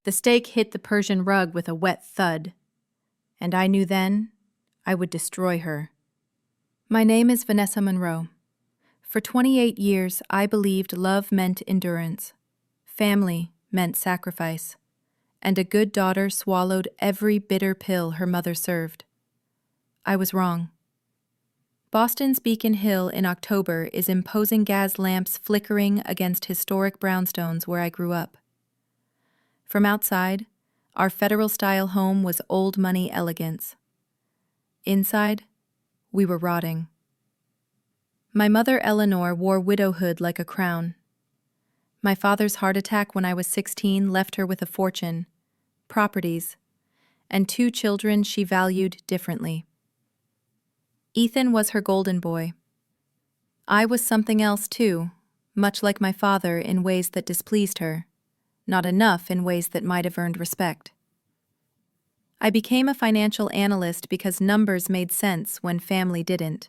The stake hit the Persian rug with a wet thud, and I knew then I would destroy her. My name is Vanessa Monroe. For 28 years, I believed love meant endurance, family meant sacrifice, and a good daughter swallowed every bitter pill her mother served. I was wrong. Boston's Beacon Hill in October is imposing gas lamps flickering against historic brownstones where I grew up. From outside, our federal-style home was old-money elegance. Inside, we were rotting. My mother, Eleanor, wore widowhood like a crown. My father's heart attack when I was 16 left her with a fortune, properties, and 2 children she valued differently. Ethan was her golden boy. I was something else too, much like my father in ways that displeased her, not enough in ways that might have earned respect. I became a financial analyst because numbers made sense when family didn't.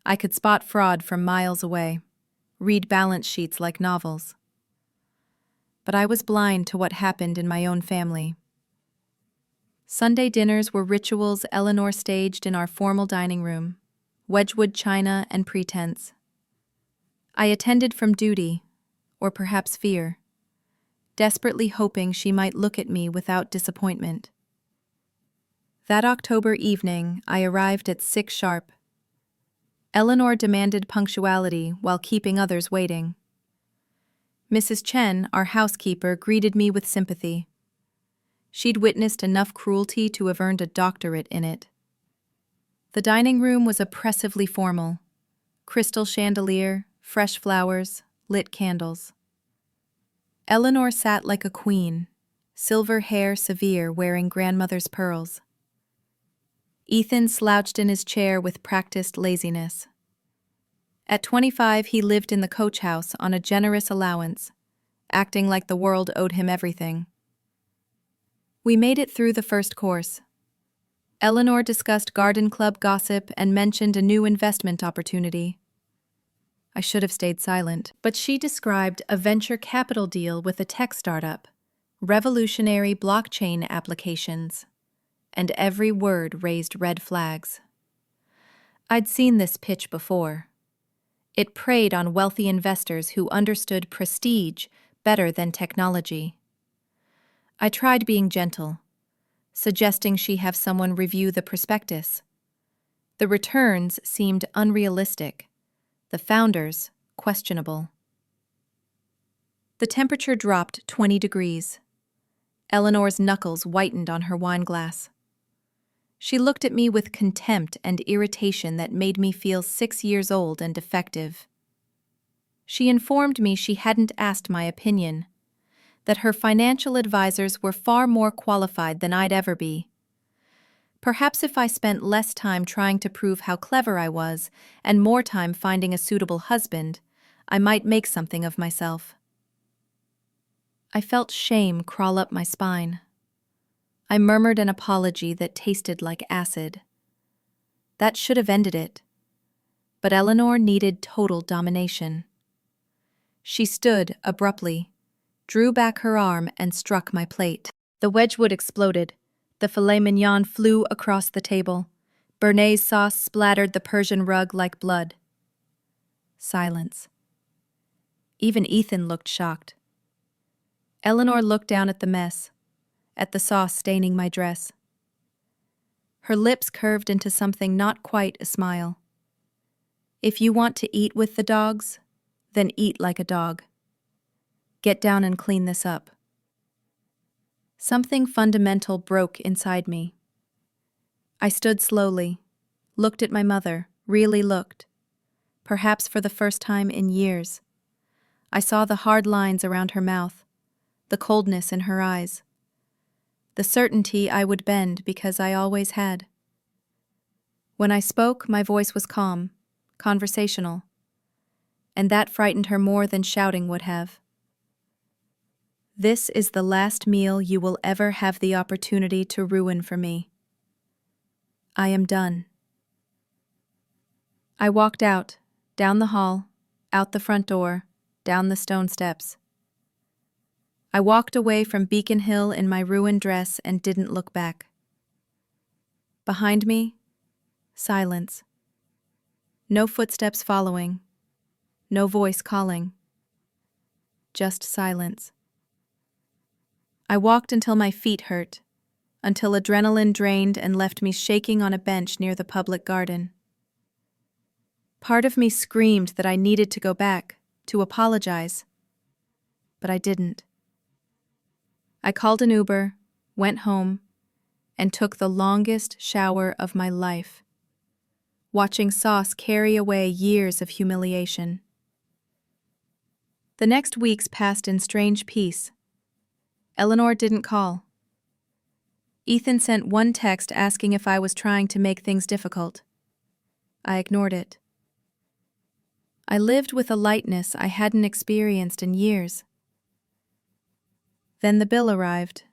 I could spot fraud from miles away, read balance sheets like novels. But I was blind to what happened in my own family. Sunday dinners were rituals Eleanor staged in our formal dining room, Wedgwood china and pretense. I attended from duty, or perhaps fear, desperately hoping she might look at me without disappointment. That October evening, I arrived at 6 sharp. Eleanor demanded punctuality while keeping others waiting. Mrs. Chen, our housekeeper, greeted me with sympathy. She'd witnessed enough cruelty to have earned a doctorate in it. The dining room was oppressively formal. Crystal chandelier, fresh flowers, lit candles. Eleanor sat like a queen, silver hair severe wearing grandmother's pearls. Ethan slouched in his chair with practiced laziness. At 25, he lived in the coach house on a generous allowance, acting like the world owed him everything. We made it through the first course. Eleanor discussed garden club gossip and mentioned a new investment opportunity. I should have stayed silent, but she described a venture capital deal with a tech startup, revolutionary blockchain applications, and every word raised red flags. I'd seen this pitch before. It preyed on wealthy investors who understood prestige better than technology. I tried being gentle, suggesting she have someone review the prospectus. The returns seemed unrealistic, the founders questionable. The temperature dropped 20 degrees. Eleanor's knuckles whitened on her wine glass. She looked at me with contempt and irritation that made me feel 6 years old and defective. She informed me she hadn't asked my opinion, that her financial advisors were far more qualified than I'd ever be. Perhaps if I spent less time trying to prove how clever I was and more time finding a suitable husband, I might make something of myself. I felt shame crawl up my spine. I murmured an apology that tasted like acid. That should have ended it. But Eleanor needed total domination. She stood abruptly, drew back her arm and struck my plate. The Wedgwood exploded. The filet mignon flew across the table. Béarnaise sauce splattered the Persian rug like blood. Silence. Even Ethan looked shocked. Eleanor looked down at the mess, at the sauce staining my dress. Her lips curved into something not quite a smile. If you want to eat with the dogs, then eat like a dog. Get down and clean this up. Something fundamental broke inside me. I stood slowly, looked at my mother, really looked. Perhaps for the first time in years. I saw the hard lines around her mouth, the coldness in her eyes. The certainty I would bend because I always had. When I spoke, my voice was calm, conversational, and that frightened her more than shouting would have. This is the last meal you will ever have the opportunity to ruin for me. I am done. I walked out, down the hall, out the front door, down the stone steps. I walked away from Beacon Hill in my ruined dress and didn't look back. Behind me, silence. No footsteps following. No voice calling. Just silence. I walked until my feet hurt, until adrenaline drained and left me shaking on a bench near the public garden. Part of me screamed that I needed to go back, to apologize. But I didn't. I called an Uber, went home, and took the longest shower of my life, watching Sauce carry away years of humiliation. The next weeks passed in strange peace. Eleanor didn't call. Ethan sent one text asking if I was trying to make things difficult. I ignored it. I lived with a lightness I hadn't experienced in years. Then the bill arrived,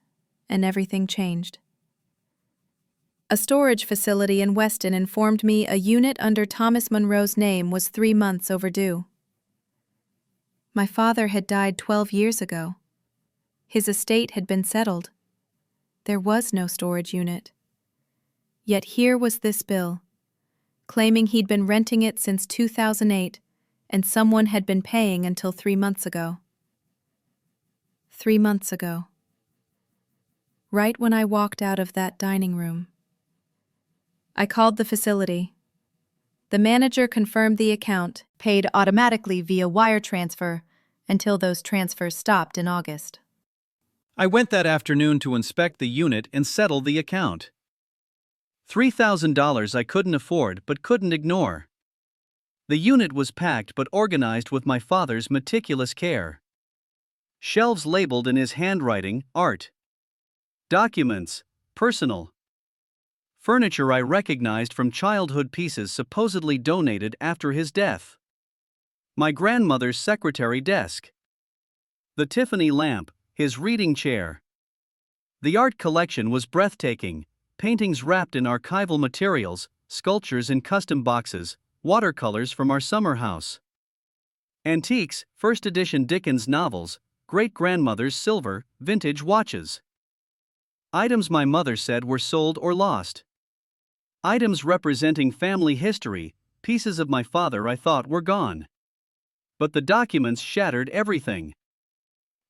and everything changed. A storage facility in Weston informed me a unit under Thomas Monroe's name was 3 months overdue. My father had died 12 years ago. His estate had been settled. There was no storage unit. Yet here was this bill, claiming he'd been renting it since 2008, and someone had been paying until 3 months ago. 3 months ago. Right when I walked out of that dining room. I called the facility. The manager confirmed the account, paid automatically via wire transfer, until those transfers stopped in August. I went that afternoon to inspect the unit and settle the account. $3,000 I couldn't afford but couldn't ignore. The unit was packed but organized with my father's meticulous care. Shelves labeled in his handwriting, art. Documents, personal. Furniture I recognized from childhood pieces supposedly donated after his death. My grandmother's secretary desk. The Tiffany lamp, his reading chair. The art collection was breathtaking, paintings wrapped in archival materials, sculptures in custom boxes, watercolors from our summer house. Antiques, first edition Dickens novels, great-grandmother's silver, vintage watches. Items my mother said were sold or lost. Items representing family history, pieces of my father I thought were gone. But the documents shattered everything.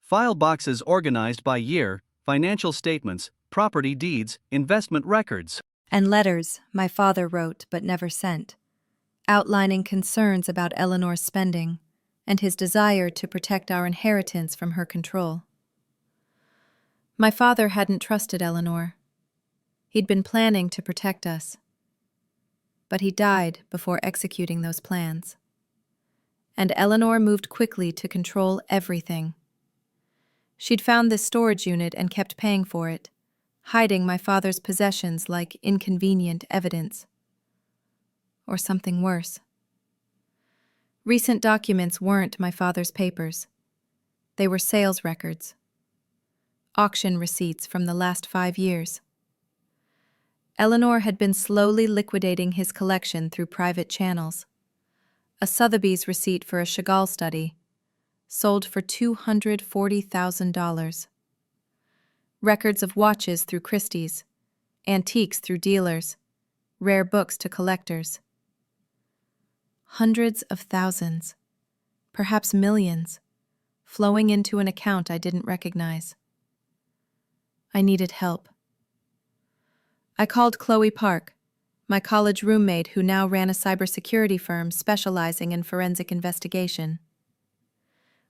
File boxes organized by year, financial statements, property deeds, investment records. And letters my father wrote but never sent, outlining concerns about Eleanor's spending and his desire to protect our inheritance from her control. My father hadn't trusted Eleanor. He'd been planning to protect us. But he died before executing those plans. And Eleanor moved quickly to control everything. She'd found this storage unit and kept paying for it, hiding my father's possessions like inconvenient evidence. Or something worse. Recent documents weren't my father's papers. They were sales records. Auction receipts from the last 5 years. Eleanor had been slowly liquidating his collection through private channels. A Sotheby's receipt for a Chagall study, sold for $240,000. Records of watches through Christie's, antiques through dealers, rare books to collectors. Hundreds of thousands, perhaps millions, flowing into an account I didn't recognize. I needed help. I called Chloe Park, my college roommate who now ran a cybersecurity firm specializing in forensic investigation.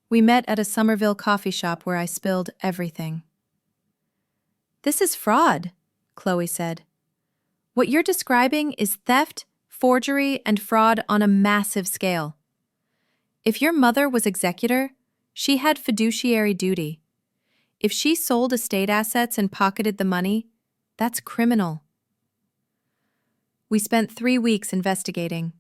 We met at a Somerville coffee shop where I spilled everything. "This is fraud," Chloe said. "What you're describing is theft, forgery, and fraud on a massive scale. If your mother was executor, she had fiduciary duty. If she sold estate assets and pocketed the money, that's criminal." We spent 3 weeks investigating.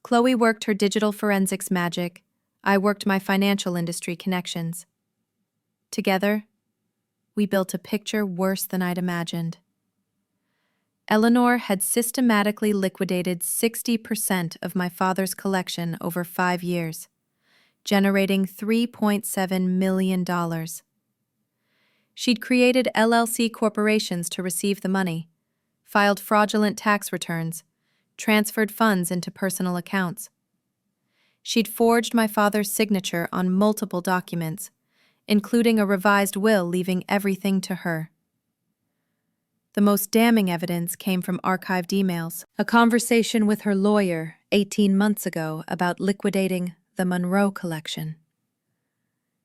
Chloe worked her digital forensics magic. I worked my financial industry connections. Together, we built a picture worse than I'd imagined. Eleanor had systematically liquidated 60% of my father's collection over 5 years, generating $3.7 million. She'd created LLC corporations to receive the money, filed fraudulent tax returns, transferred funds into personal accounts. She'd forged my father's signature on multiple documents, including a revised will leaving everything to her. The most damning evidence came from archived emails, a conversation with her lawyer 18 months ago about liquidating the Monroe collection.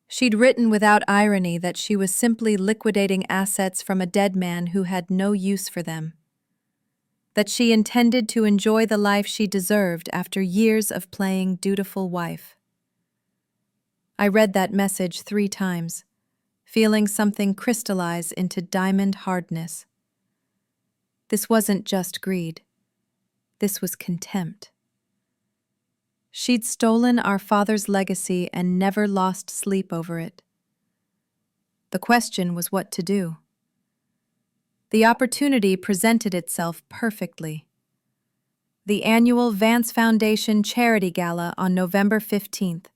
She'd written without irony that she was simply liquidating assets from a dead man who had no use for them, that she intended to enjoy the life she deserved after years of playing dutiful wife. I read that message 3 times, feeling something crystallize into diamond hardness. This wasn't just greed. This was contempt. She'd stolen our father's legacy and never lost sleep over it. The question was what to do. The opportunity presented itself perfectly. The annual Vance Foundation Charity Gala on November 15th,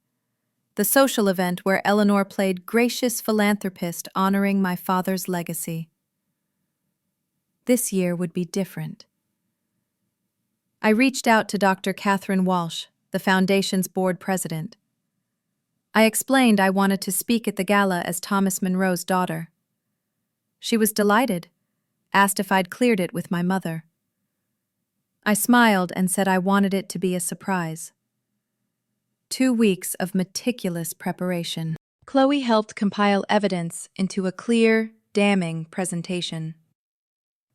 the social event where Eleanor played gracious philanthropist honoring my father's legacy. This year would be different. I reached out to Dr. Catherine Walsh, the Foundation's board president. I explained I wanted to speak at the gala as Thomas Monroe's daughter. She was delighted, asked if I'd cleared it with my mother. I smiled and said I wanted it to be a surprise. 2 weeks of meticulous preparation. Chloe helped compile evidence into a clear, damning presentation.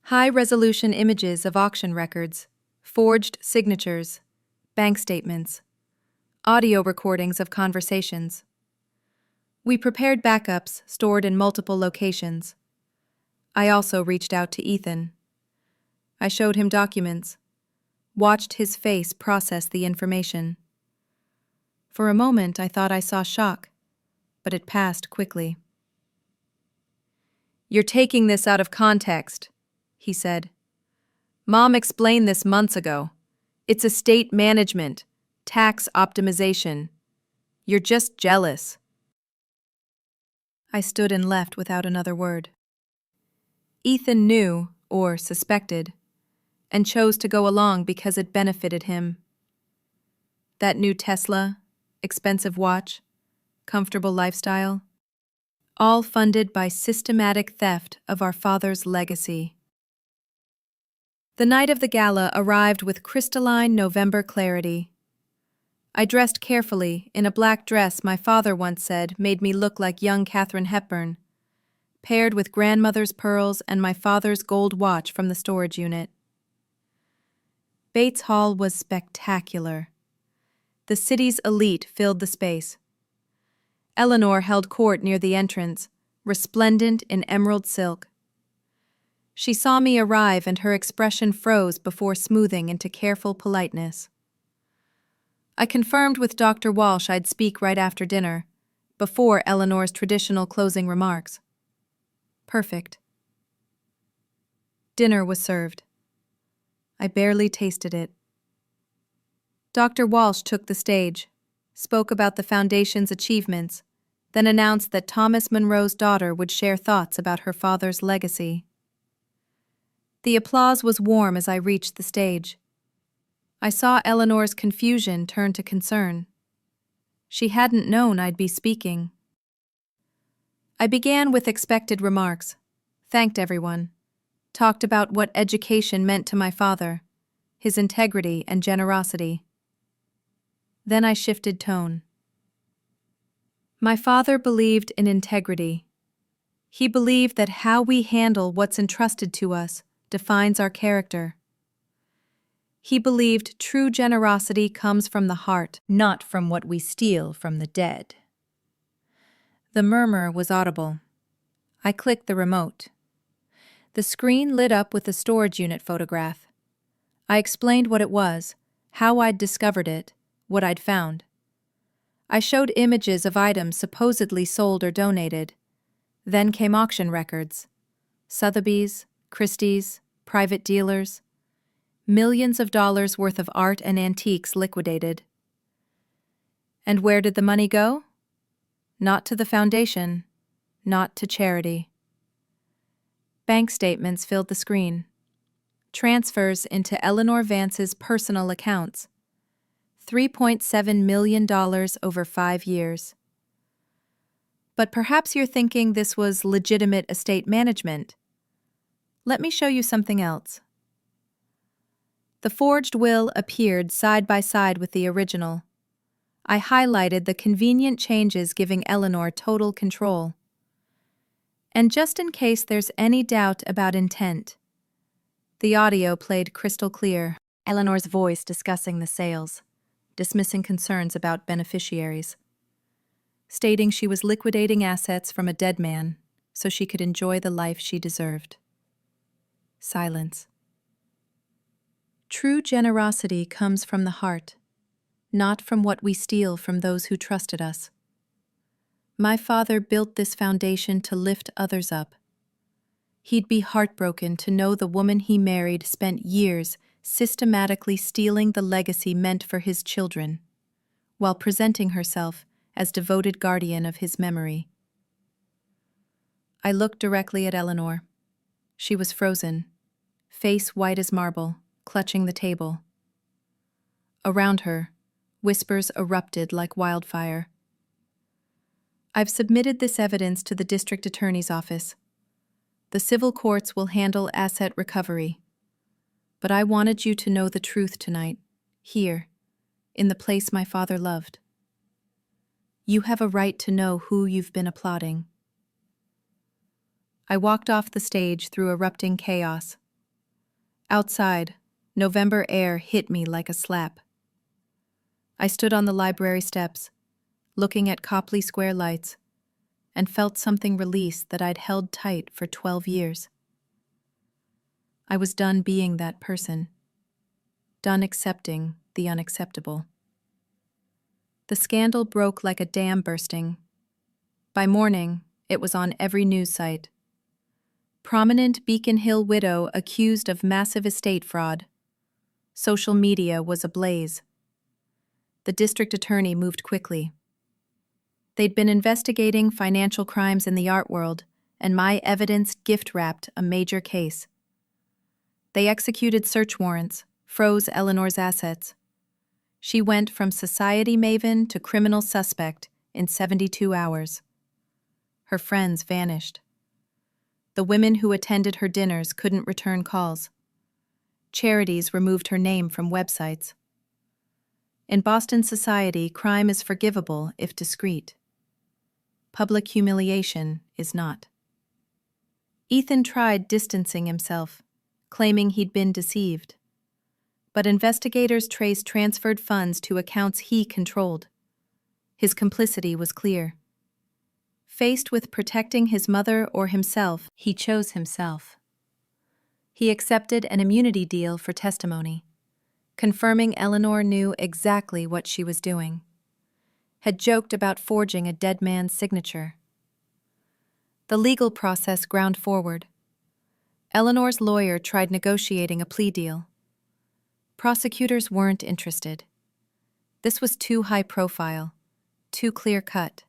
High-resolution images of auction records, forged signatures, bank statements, audio recordings of conversations. We prepared backups stored in multiple locations. I also reached out to Ethan. I showed him documents, watched his face process the information. For a moment, I thought I saw shock, but it passed quickly. "You're taking this out of context," he said. "Mom explained this months ago. It's estate management, tax optimization. You're just jealous." I stood and left without another word. Ethan knew, or suspected, and chose to go along because it benefited him. That new Tesla, expensive watch, comfortable lifestyle, all funded by systematic theft of our father's legacy. The night of the gala arrived with crystalline November clarity. I dressed carefully in a black dress my father once said made me look like young Katharine Hepburn, paired with grandmother's pearls and my father's gold watch from the storage unit. Bates Hall was spectacular. The city's elite filled the space. Eleanor held court near the entrance, resplendent in emerald silk. She saw me arrive and her expression froze before smoothing into careful politeness. I confirmed with Dr. Walsh I'd speak right after dinner, before Eleanor's traditional closing remarks. Perfect. Dinner was served. I barely tasted it. Dr. Walsh took the stage, spoke about the Foundation's achievements, then announced that Thomas Monroe's daughter would share thoughts about her father's legacy. The applause was warm as I reached the stage. I saw Eleanor's confusion turn to concern. She hadn't known I'd be speaking. I began with expected remarks, thanked everyone, talked about what education meant to my father, his integrity and generosity. Then I shifted tone. My father believed in integrity. He believed that how we handle what's entrusted to us defines our character. He believed true generosity comes from the heart, not from what we steal from the dead. The murmur was audible. I clicked the remote. The screen lit up with a storage unit photograph. I explained what it was, how I'd discovered it, what I'd found. I showed images of items supposedly sold or donated. Then came auction records. Sotheby's, Christie's, private dealers. Millions of dollars worth of art and antiques liquidated. And where did the money go? Not to the Foundation, not to charity. Bank statements filled the screen. Transfers into Eleanor Vance's personal accounts. $3.7 million over 5 years. But perhaps you're thinking this was legitimate estate management. Let me show you something else. The forged will appeared side by side with the original. I highlighted the convenient changes giving Eleanor total control. And just in case there's any doubt about intent, the audio played crystal clear, Eleanor's voice discussing the sales, dismissing concerns about beneficiaries, stating she was liquidating assets from a dead man so she could enjoy the life she deserved. Silence. True generosity comes from the heart, not from what we steal from those who trusted us. My father built this foundation to lift others up. He'd be heartbroken to know the woman he married spent years systematically stealing the legacy meant for his children, while presenting herself as devoted guardian of his memory. I looked directly at Eleanor. She was frozen, face white as marble, clutching the table. Around her, whispers erupted like wildfire. I've submitted this evidence to the district attorney's office. The civil courts will handle asset recovery. But I wanted you to know the truth tonight, here, in the place my father loved. You have a right to know who you've been applauding. I walked off the stage through erupting chaos. Outside, November air hit me like a slap. I stood on the library steps, looking at Copley Square lights, and felt something release that I'd held tight for 12 years. I was done being that person, done accepting the unacceptable. The scandal broke like a dam bursting. By morning, it was on every news site. Prominent Beacon Hill widow accused of massive estate fraud. Social media was ablaze. The district attorney moved quickly. They'd been investigating financial crimes in the art world, and my evidence gift-wrapped a major case. They executed search warrants, froze Eleanor's assets. She went from society maven to criminal suspect in 72 hours. Her friends vanished. The women who attended her dinners couldn't return calls. Charities removed her name from websites. In Boston society, crime is forgivable if discreet. Public humiliation is not. Ethan tried distancing himself, claiming he'd been deceived. But investigators traced transferred funds to accounts he controlled. His complicity was clear. Faced with protecting his mother or himself, he chose himself. He accepted an immunity deal for testimony, confirming Eleanor knew exactly what she was doing. Had joked about forging a dead man's signature. The legal process ground forward. Eleanor's lawyer tried negotiating a plea deal. Prosecutors weren't interested. This was too high profile, too clear-cut.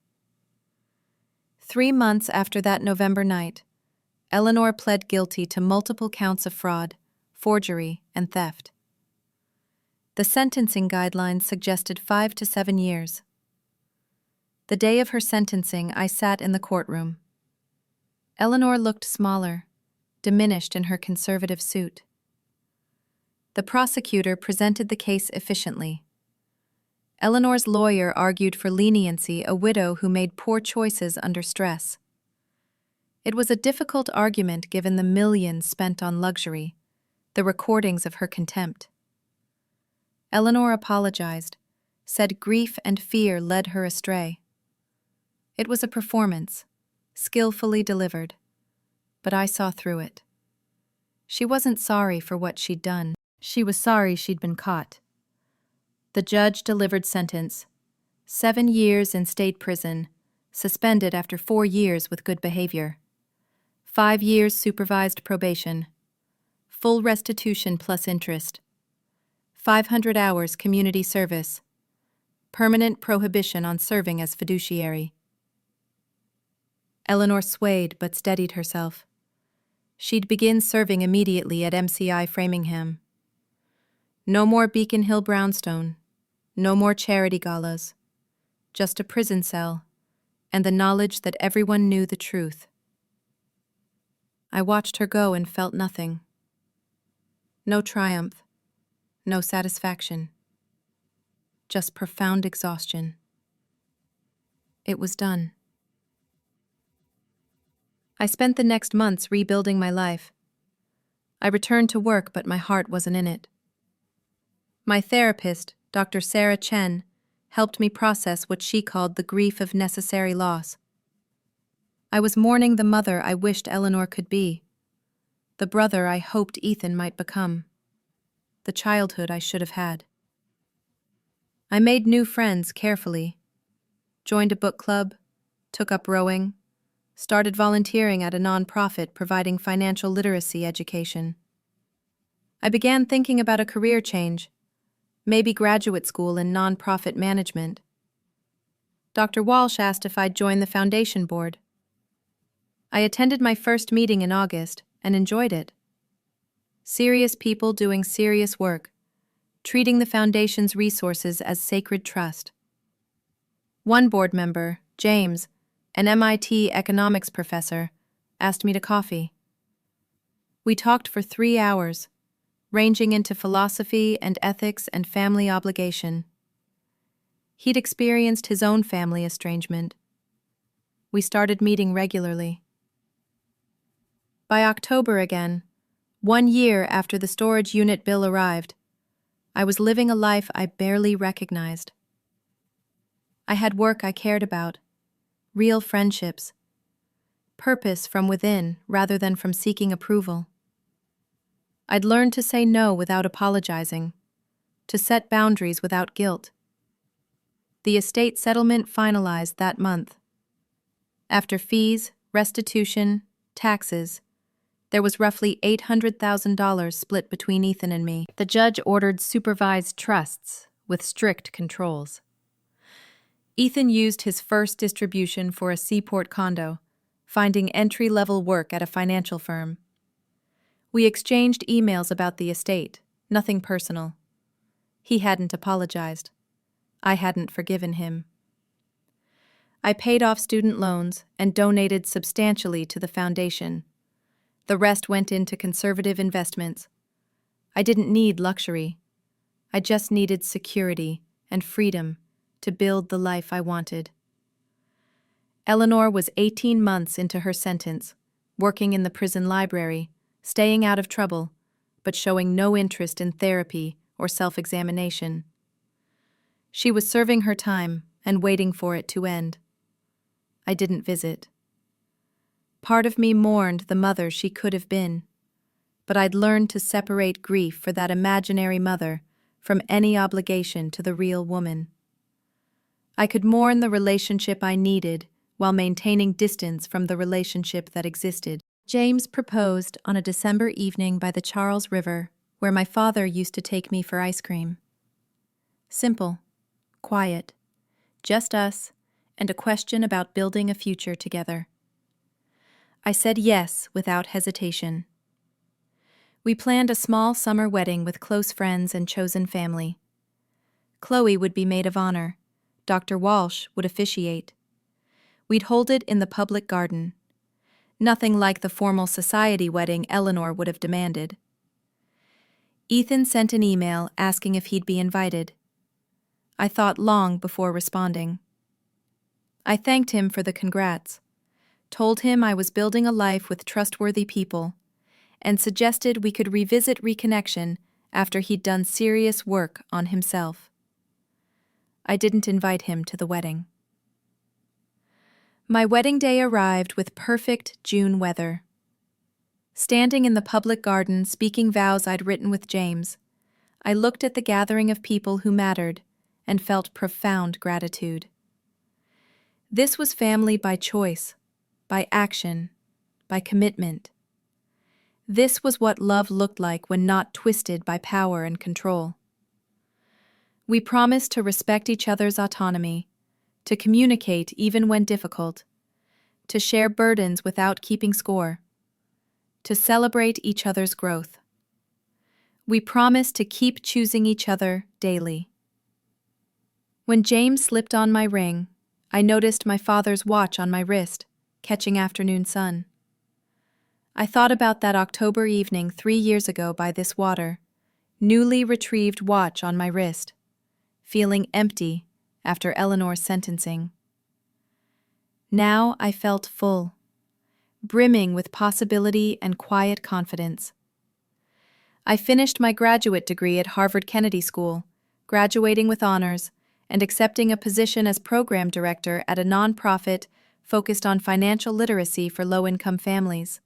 3 months after that November night, Eleanor pled guilty to multiple counts of fraud, forgery, and theft. The sentencing guidelines suggested 5 to 7 years. The day of her sentencing, I sat in the courtroom. Eleanor looked smaller, diminished in her conservative suit. The prosecutor presented the case efficiently. Eleanor's lawyer argued for leniency, a widow who made poor choices under stress. It was a difficult argument given the millions spent on luxury, the recordings of her contempt. Eleanor apologized, said grief and fear led her astray. It was a performance, skillfully delivered, but I saw through it. She wasn't sorry for what she'd done. She was sorry she'd been caught. The judge delivered sentence: 7 years in state prison, suspended after 4 years with good behavior. 5 years supervised probation. Full restitution plus interest. 500 hours community service. Permanent prohibition on serving as fiduciary. Eleanor swayed but steadied herself. She'd begin serving immediately at MCI Framingham. No more Beacon Hill brownstone, no more charity galas, just a prison cell, and the knowledge that everyone knew the truth. I watched her go and felt nothing. No triumph, no satisfaction, just profound exhaustion. It was done. I spent the next months rebuilding my life. I returned to work, but my heart wasn't in it. My therapist, Dr. Sarah Chen, helped me process what she called the grief of necessary loss. I was mourning the mother I wished Eleanor could be, the brother I hoped Ethan might become, the childhood I should have had. I made new friends carefully, joined a book club, took up rowing, started volunteering at a nonprofit providing financial literacy education. I began thinking about a career change, maybe graduate school in nonprofit management. Dr. Walsh asked if I'd join the foundation board. I attended my first meeting in August and enjoyed it. Serious people doing serious work, treating the foundation's resources as sacred trust. One board member, James, an MIT economics professor, asked me to coffee. We talked for 3 hours, ranging into philosophy and ethics and family obligation. He'd experienced his own family estrangement. We started meeting regularly. By October again, 1 year after the storage unit bill arrived, I was living a life I barely recognized. I had work I cared about, real friendships, purpose from within rather than from seeking approval. I'd learned to say no without apologizing, to set boundaries without guilt. The estate settlement finalized that month. After fees, restitution, taxes, there was roughly $800,000 split between Ethan and me. The judge ordered supervised trusts with strict controls. Ethan used his first distribution for a Seaport condo, finding entry-level work at a financial firm. We exchanged emails about the estate, nothing personal. He hadn't apologized. I hadn't forgiven him. I paid off student loans and donated substantially to the foundation. The rest went into conservative investments. I didn't need luxury. I just needed security and freedom to build the life I wanted. Eleanor was 18 months into her sentence, working in the prison library, staying out of trouble, but showing no interest in therapy or self-examination. She was serving her time and waiting for it to end. I didn't visit. Part of me mourned the mother she could have been, but I'd learned to separate grief for that imaginary mother from any obligation to the real woman. I could mourn the relationship I needed while maintaining distance from the relationship that existed. James proposed on a December evening by the Charles River, where my father used to take me for ice cream. Simple, quiet, just us, and a question about building a future together. I said yes without hesitation. We planned a small summer wedding with close friends and chosen family. Chloe would be maid of honor. Dr. Walsh would officiate. We'd hold it in the public garden. Nothing like the formal society wedding Eleanor would have demanded. Ethan sent an email asking if he'd be invited. I thought long before responding. I thanked him for the congrats, told him I was building a life with trustworthy people, and suggested we could revisit reconnection after he'd done serious work on himself. I didn't invite him to the wedding. My wedding day arrived with perfect June weather. Standing in the public garden speaking vows I'd written with James, I looked at the gathering of people who mattered and felt profound gratitude. This was family by choice, by action, by commitment. This was what love looked like when not twisted by power and control. We promised to respect each other's autonomy, to communicate even when difficult, to share burdens without keeping score, to celebrate each other's growth. We promised to keep choosing each other daily. When James slipped on my ring, I noticed my father's watch on my wrist, catching afternoon sun. I thought about that October evening 3 years ago by this water, newly retrieved watch on my wrist, feeling empty after Eleanor's sentencing. Now I felt full, brimming with possibility and quiet confidence. I finished my graduate degree at Harvard Kennedy School, graduating with honors, and accepting a position as program director at a nonprofit focused on financial literacy for low-income families.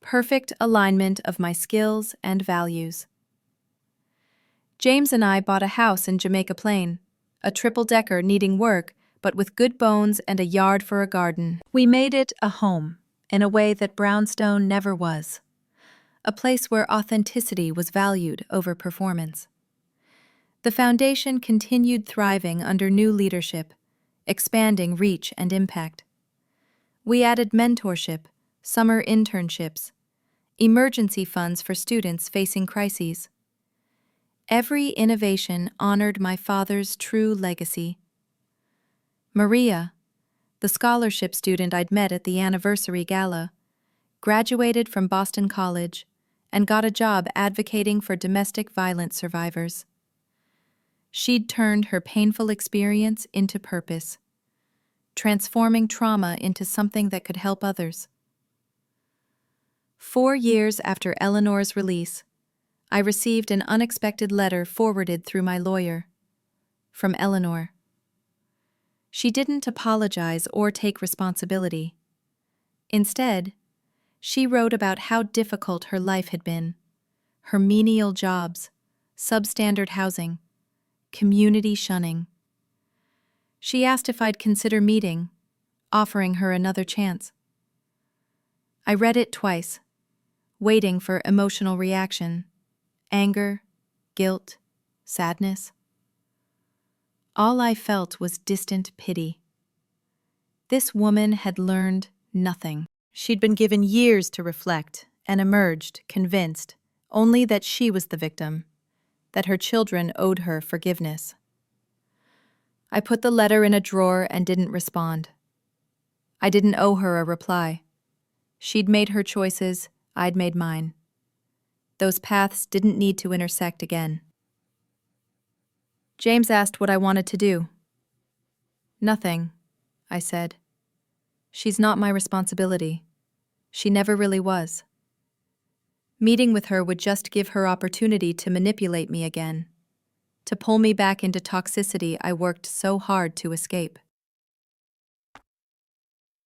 Perfect alignment of my skills and values. James and I bought a house in Jamaica Plain, a triple-decker needing work, but with good bones and a yard for a garden. We made it a home, in a way that brownstone never was. A place where authenticity was valued over performance. The foundation continued thriving under new leadership, expanding reach and impact. We added mentorship, summer internships, emergency funds for students facing crises. Every innovation honored my father's true legacy. Maria, the scholarship student I'd met at the anniversary gala, graduated from Boston College and got a job advocating for domestic violence survivors. She'd turned her painful experience into purpose, transforming trauma into something that could help others. 4 years after Eleanor's release, I received an unexpected letter forwarded through my lawyer. From Eleanor. She didn't apologize or take responsibility. Instead, she wrote about how difficult her life had been, her menial jobs, substandard housing, community shunning. She asked if I'd consider meeting, offering her another chance. I read it twice, waiting for emotional reaction, anger, guilt, sadness. All I felt was distant pity. This woman had learned nothing. She'd been given years to reflect and emerged convinced only that she was the victim, that her children owed her forgiveness. I put the letter in a drawer and didn't respond. I didn't owe her a reply. She'd made her choices, I'd made mine. Those paths didn't need to intersect again. James asked what I wanted to do. Nothing, I said. She's not my responsibility. She never really was. Meeting with her would just give her opportunity to manipulate me again, to pull me back into toxicity I worked so hard to escape.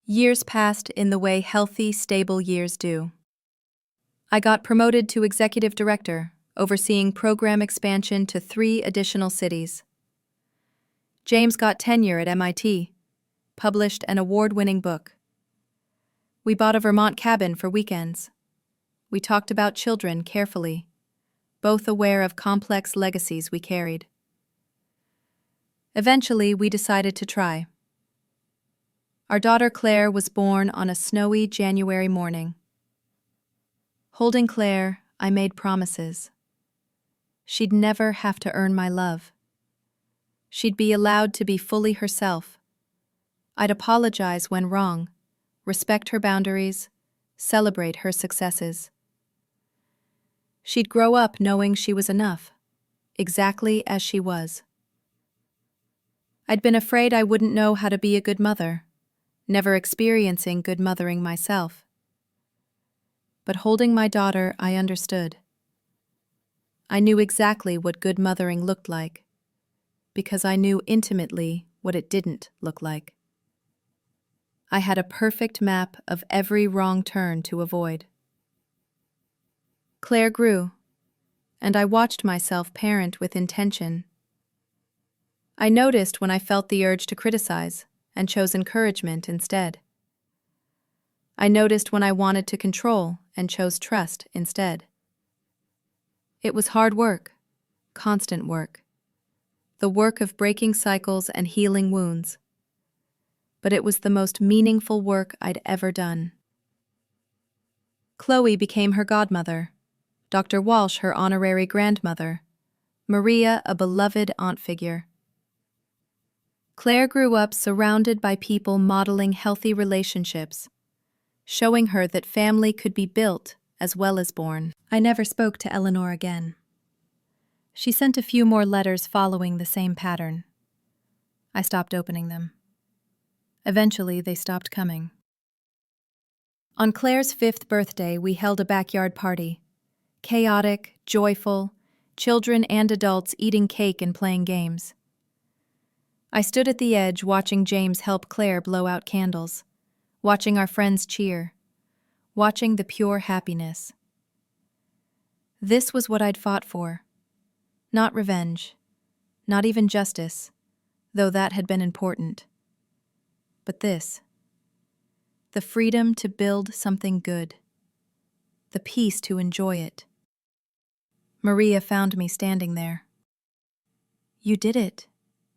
Years passed in the way healthy, stable years do. I got promoted to executive director, overseeing program expansion to 3 additional cities. James got tenure at MIT, published an award-winning book. We bought a Vermont cabin for weekends. We talked about children carefully, both aware of complex legacies we carried. Eventually, we decided to try. Our daughter Claire was born on a snowy January morning. Holding Claire, I made promises. She'd never have to earn my love. She'd be allowed to be fully herself. I'd apologize when wrong, respect her boundaries, celebrate her successes. She'd grow up knowing she was enough, exactly as she was. I'd been afraid I wouldn't know how to be a good mother, never experiencing good mothering myself. But holding my daughter, I understood. I knew exactly what good mothering looked like, because I knew intimately what it didn't look like. I had a perfect map of every wrong turn to avoid. Claire grew, and I watched myself parent with intention. I noticed when I felt the urge to criticize and chose encouragement instead. I noticed when I wanted to control and chose trust instead. It was hard work, constant work, the work of breaking cycles and healing wounds. But it was the most meaningful work I'd ever done. Chloe became her godmother, Dr. Walsh her honorary grandmother, Maria a beloved aunt figure. Claire grew up surrounded by people modeling healthy relationships, showing her that family could be built as well as born. I never spoke to Eleanor again. She sent a few more letters following the same pattern. I stopped opening them. Eventually, they stopped coming. On Claire's 5th birthday, we held a backyard party. Chaotic, joyful, children and adults eating cake and playing games. I stood at the edge watching James help Claire blow out candles, watching our friends cheer, watching the pure happiness. This was what I'd fought for. Not revenge, not even justice, though that had been important. But this. The freedom to build something good. The peace to enjoy it. Maria found me standing there. "You did it,"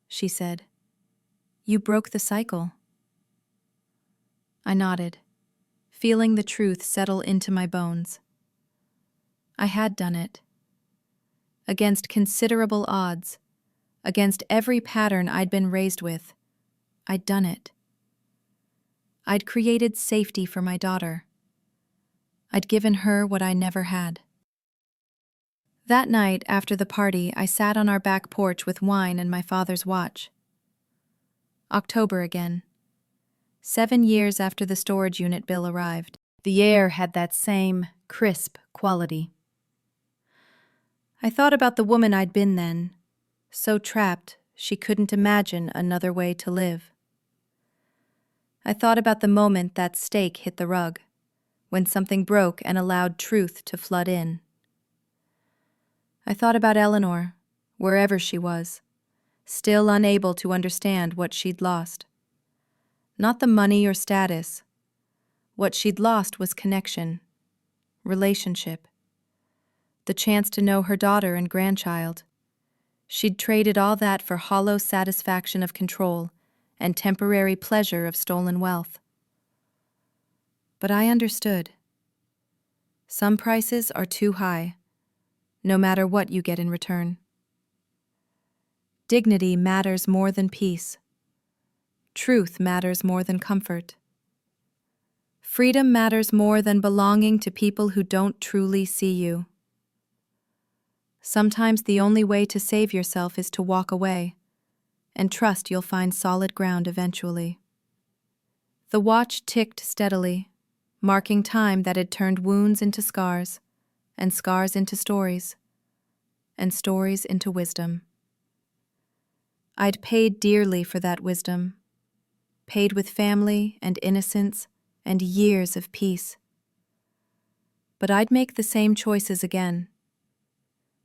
she said. "You broke the cycle." I nodded, feeling the truth settle into my bones. I had done it. Against considerable odds, against every pattern I'd been raised with, I'd done it. I'd created safety for my daughter. I'd given her what I never had. That night, after the party, I sat on our back porch with wine and my father's watch. October again. 7 years after the storage unit bill arrived. The air had that same crisp quality. I thought about the woman I'd been then, so trapped she couldn't imagine another way to live. I thought about the moment that stake hit the rug, when something broke and allowed truth to flood in. I thought about Eleanor, wherever she was, still unable to understand what she'd lost. Not the money or status. What she'd lost was connection, relationship, the chance to know her daughter and grandchild. She'd traded all that for hollow satisfaction of control and temporary pleasure of stolen wealth. But I understood. Some prices are too high, no matter what you get in return. Dignity matters more than peace. Truth matters more than comfort. Freedom matters more than belonging to people who don't truly see you. Sometimes the only way to save yourself is to walk away, and trust you'll find solid ground eventually. The watch ticked steadily, marking time that had turned wounds into scars, and scars into stories, and stories into wisdom. I'd paid dearly for that wisdom, paid with family and innocence and years of peace. But I'd make the same choices again.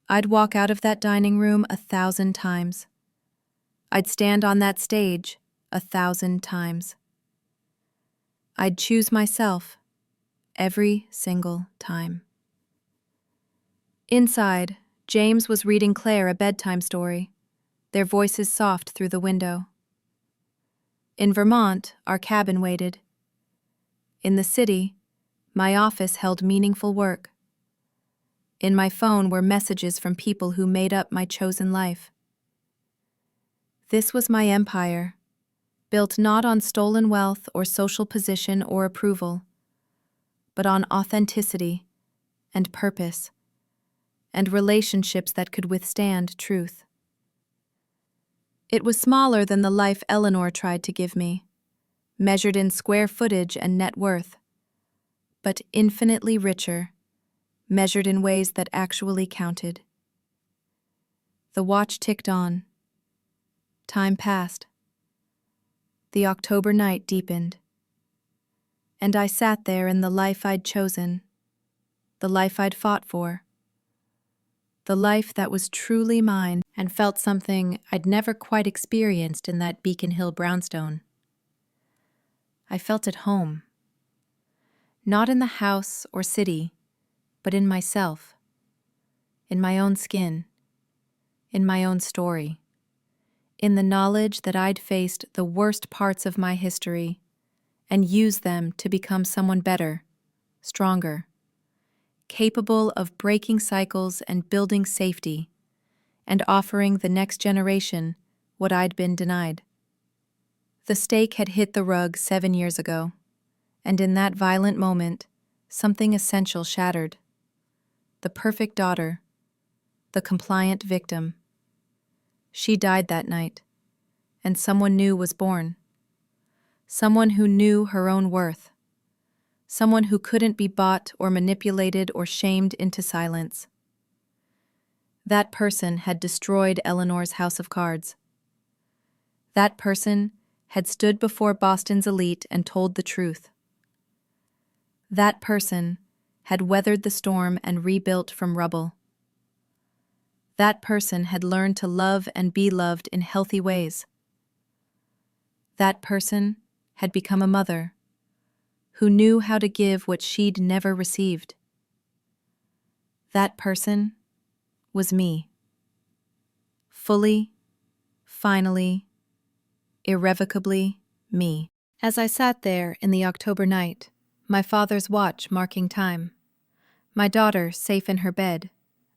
I'd walk out of that dining room 1,000 times. I'd stand on that stage 1,000 times. I'd choose myself every single time. Inside, James was reading Claire a bedtime story, their voices soft through the window. In Vermont, our cabin waited. In the city, my office held meaningful work. In my phone were messages from people who made up my chosen life. This was my empire, built not on stolen wealth or social position or approval, but on authenticity and purpose, and relationships that could withstand truth. It was smaller than the life Eleanor tried to give me, measured in square footage and net worth, but infinitely richer, measured in ways that actually counted. The watch ticked on. Time passed. The October night deepened. And I sat there in the life I'd chosen, the life I'd fought for, the life that was truly mine, and felt something I'd never quite experienced in that Beacon Hill brownstone. I felt at home. Not in the house or city, but in myself, in my own skin, in my own story, in the knowledge that I'd faced the worst parts of my history and used them to become someone better, stronger, capable of breaking cycles and building safety, and offering the next generation what I'd been denied. The stake had hit the rug 7 years ago, and in that violent moment, something essential shattered. The perfect daughter, the compliant victim. She died that night, and someone new was born. Someone who knew her own worth. Someone who couldn't be bought or manipulated or shamed into silence. That person had destroyed Eleanor's house of cards. That person had stood before Boston's elite and told the truth. That person had weathered the storm and rebuilt from rubble. That person had learned to love and be loved in healthy ways. That person had become a mother who knew how to give what she'd never received. That person was me. Fully, finally, irrevocably me. As I sat there in the October night, my father's watch marking time, my daughter safe in her bed,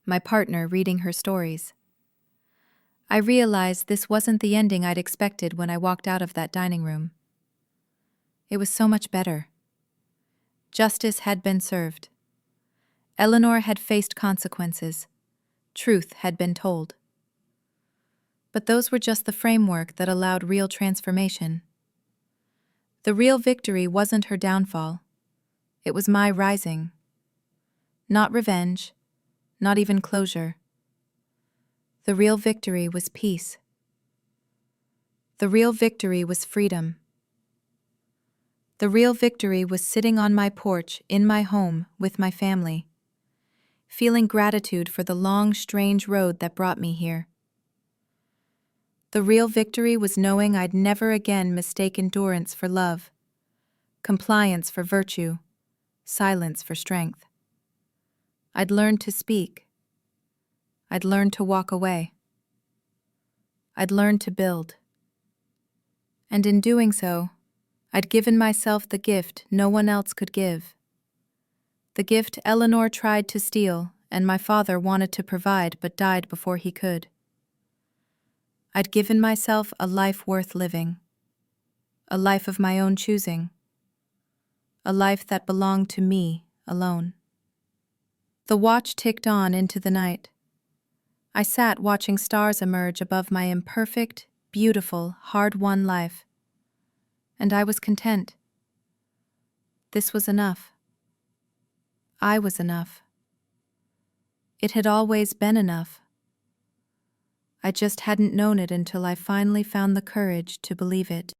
my partner reading her stories, I realized this wasn't the ending I'd expected when I walked out of that dining room. It was so much better. Justice had been served. Eleanor had faced consequences. Truth had been told. But those were just the framework that allowed real transformation. The real victory wasn't her downfall. It was my rising. Not revenge, not even closure. The real victory was peace. The real victory was freedom. The real victory was sitting on my porch in my home with my family, feeling gratitude for the long, strange road that brought me here. The real victory was knowing I'd never again mistake endurance for love, compliance for virtue, silence for strength. I'd learned to speak. I'd learned to walk away. I'd learned to build. And in doing so, I'd given myself the gift no one else could give. The gift Eleanor tried to steal and my father wanted to provide but died before he could. I'd given myself a life worth living, a life of my own choosing, a life that belonged to me alone. The watch ticked on into the night. I sat watching stars emerge above my imperfect, beautiful, hard-won life. And I was content. This was enough. I was enough. It had always been enough. I just hadn't known it until I finally found the courage to believe it.